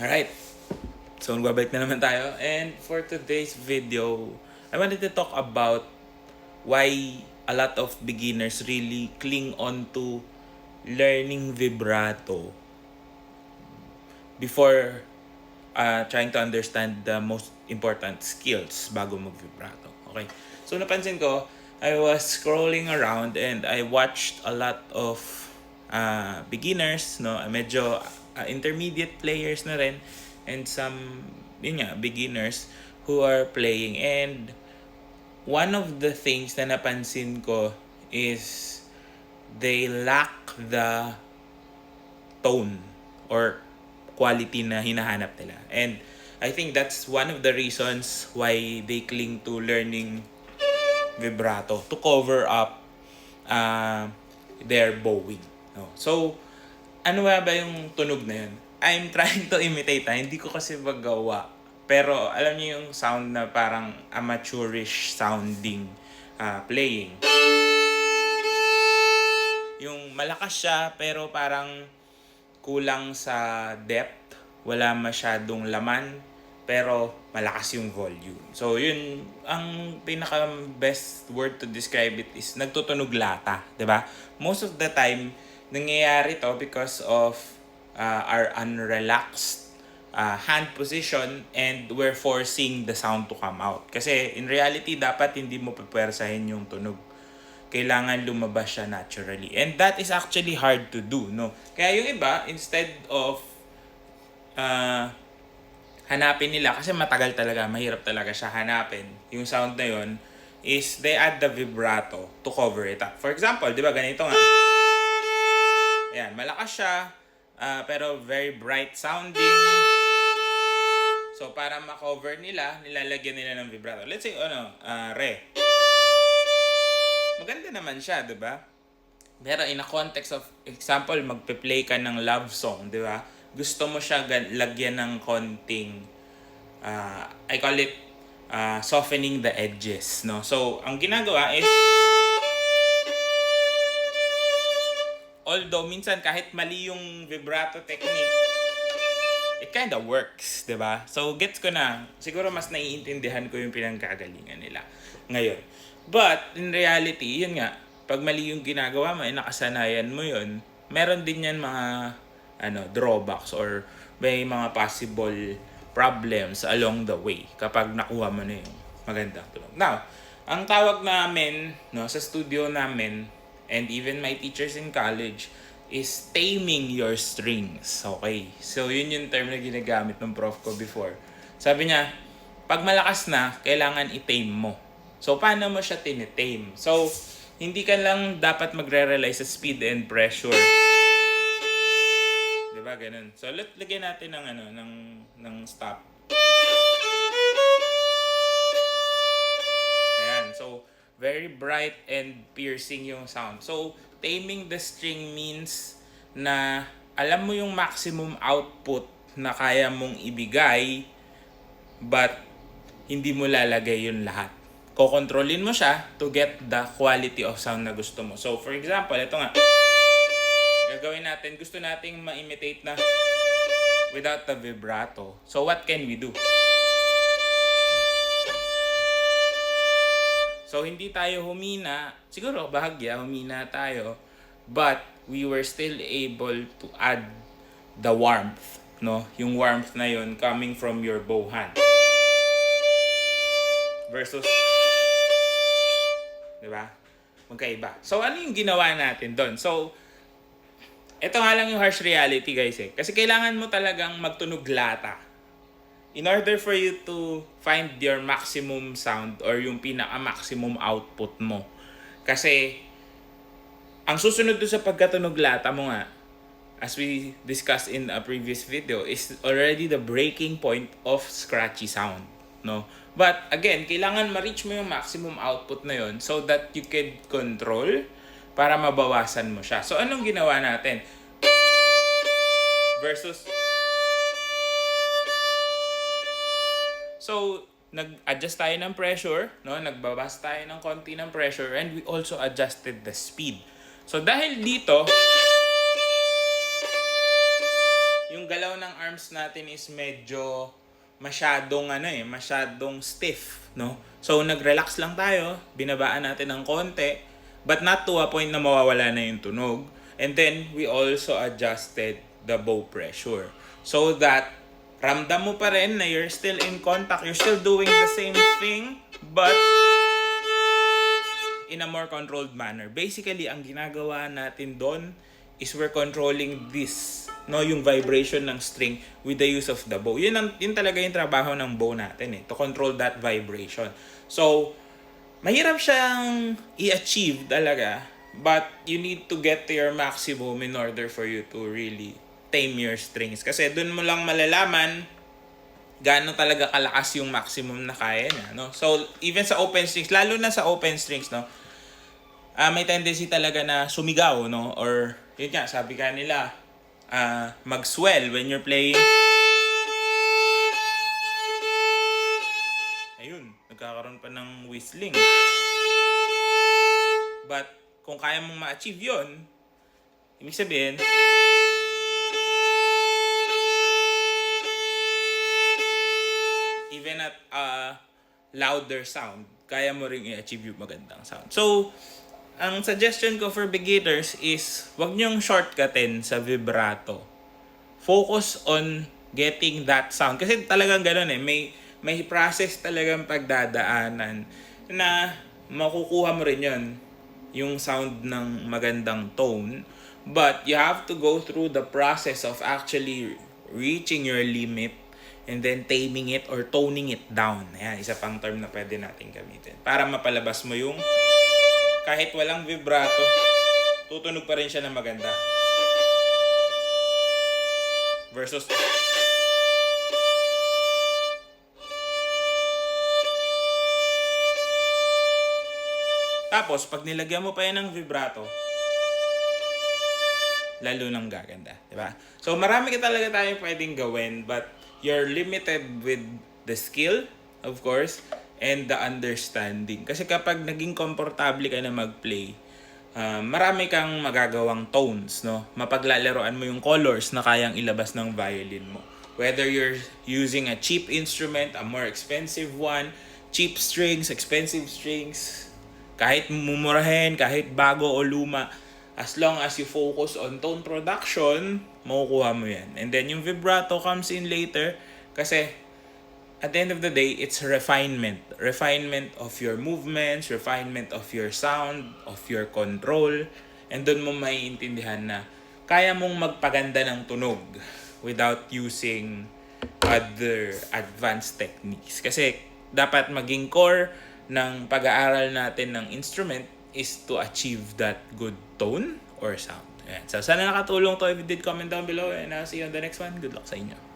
Alright, so magbabalik na naman tayo. And for today's video, I wanted to talk about why a lot of beginners really cling on to learning vibrato before trying to understand the most important skills bago mag-vibrato. Okay, so napansin ko, I was scrolling around and I watched a lot of beginners, no, medyo intermediate players na rin, and some beginners who are playing. And one of the things na napansin ko is they lack the tone or quality na hinahanap nila. And I think that's one of the reasons why they cling to learning vibrato to cover up their bowing. No? So, ano ba yung tunog na yun? I'm trying to imitate. Hindi ko kasi magawa. Pero alam niyo yung sound na parang amateurish sounding playing. Yung malakas siya pero parang kulang sa depth. Wala masyadong laman pero malakas yung volume. So yun, ang pinaka best word to describe it is nagtutunog lata, 'di ba? Most of the time nangyayari to because of our unrelaxed hand position, and we're forcing the sound to come out. Kasi in reality dapat hindi mo pupwersahin yung tunog. Kailangan lumabas siya naturally. And that is actually hard to do, no? Kaya yung iba, instead of hanapin nila, kasi matagal talaga, mahirap talaga siya hanapin, yung sound na yon, is they add the vibrato to cover it up. For example, di ba ganito nga. Ayan, malakas siya, pero very bright sounding. So, para ma-cover nila, nilalagyan nila ng vibrato. Let's say, re. Maganda naman siya, di ba? Pero in a context of, example, magpe-play ka ng love song, di ba? Gusto mo siya lagyan ng konting, I call it, softening the edges, no? So, ang ginagawa is, although minsan kahit mali yung vibrato technique, it kind of works, di ba? So, gets ko na. Siguro mas naiintindihan ko yung pinanggagalingan nila ngayon. But, in reality, yun nga, pag mali yung ginagawa mo, nakasanayan mo yun, meron din yan mga drawbacks or may mga possible problems along the way kapag nakuha mo na yung magandang tunog. Now, ang tawag namin, no, sa studio namin, and even my teachers in college, is taming your strings. Okay? So, yun yung term na ginagamit ng prof ko before. Sabi niya, pag malakas na, kailangan i-tame mo. So, paano mo siya tinitame? So, hindi ka lang dapat magre-rely sa speed and pressure. Diba? Ganun. So, lagyan natin ng stop. Ayan. So, very bright and piercing yung sound. So, taming the string means na alam mo yung maximum output na kaya mong ibigay, but hindi mo lalagay yun lahat. Kokontrolin mo siya to get the quality of sound na gusto mo. So, for example, ito nga. Gagawin natin, gusto nating ma-imitate na without the vibrato. So, what can we do? So, hindi tayo humina. Siguro, bahagya, humina tayo. But, we were still able to add the warmth. No? Yung warmth na yun coming from your bow hand. Versus, di ba? Magkaiba. So, ano yung ginawa natin doon? So, ito nga lang yung harsh reality, guys, eh. Kasi kailangan mo talagang magtunog lata. In order for you to find your maximum sound or yung pinaka-maximum output mo. Kasi, ang susunod doon sa pagkatunog lata mo nga, as we discussed in a previous video, is already the breaking point of scratchy sound. No? But again, kailangan ma-reach mo yung maximum output na yon so that you can control para mabawasan mo siya. So, anong ginawa natin? Versus, so, nag-adjust tayo ng pressure, no? Nagbabas tayo ng konti ng pressure, and we also adjusted the speed. So, dahil dito, yung galaw ng arms natin is medyo masyadong stiff, no? So nag-relax lang tayo, binabaan natin ng konti, but not to a point na mawawala na yung tunog. And then we also adjusted the bow pressure so that ramdam mo pa rin na you're still in contact, you're still doing the same thing, but in a more controlled manner. Basically, ang ginagawa natin doon is we're controlling this, no, yung vibration ng string with the use of the bow. Yun talaga yung trabaho ng bow natin, to control that vibration. So, mahirap siyang i-achieve talaga, but you need to get to your maximum in order for you to really tame your strings. Kasi doon mo lang malalaman gaano talaga kalakas yung maximum na kaya niya, no? So, even sa open strings, lalo na sa open strings, no, may tendency talaga na sumigaw, no? Or, yun nga, sabi ka nila, mag-swell when you're playing. Ayun, nagkakaroon pa ng whistling. But, kung kaya mong ma-achieve yun, ibig sabihin, even at louder sound, kaya mo ring i-achieve yung magandang sound. So, ang suggestion ko for beginners is wag niyong shortcutin sa vibrato. Focus on getting that sound. Kasi talagang gano'n may process talagang pagdadaanan na makukuha mo rin yun, yung sound ng magandang tone. But you have to go through the process of actually reaching your limit and then taming it or toning it down. Ayan, isa pang term na pwede natin gamitin. Para mapalabas mo yung kahit walang vibrato, tutunog pa rin siya ng maganda. Versus tapos, pag nilagyan mo pa yan ng vibrato, lalo nang gaganda. Diba? So, marami ka talaga tayong pwedeng gawin, but you're limited with the skill, of course, and the understanding. Kasi kapag naging komportable ka na mag-play, marami kang magagawang tones, no? Mapaglalaroan mo yung colors na kayang ilabas ng violin mo. Whether you're using a cheap instrument, a more expensive one, cheap strings, expensive strings, kahit mumurahin, kahit bago o luma, as long as you focus on tone production, makukuha mo yan. And then yung vibrato comes in later kasi at the end of the day, it's refinement. Refinement of your movements, refinement of your sound, of your control. And doon mo maiintindihan na kaya mong magpaganda ng tunog without using other advanced techniques. Kasi dapat maging core ng pag-aaral natin ng instrument is to achieve that good tone or sound. Ayan. So sana nakatulong to. If you did, comment down below and I'll see you on the next one. Good luck sa inyo.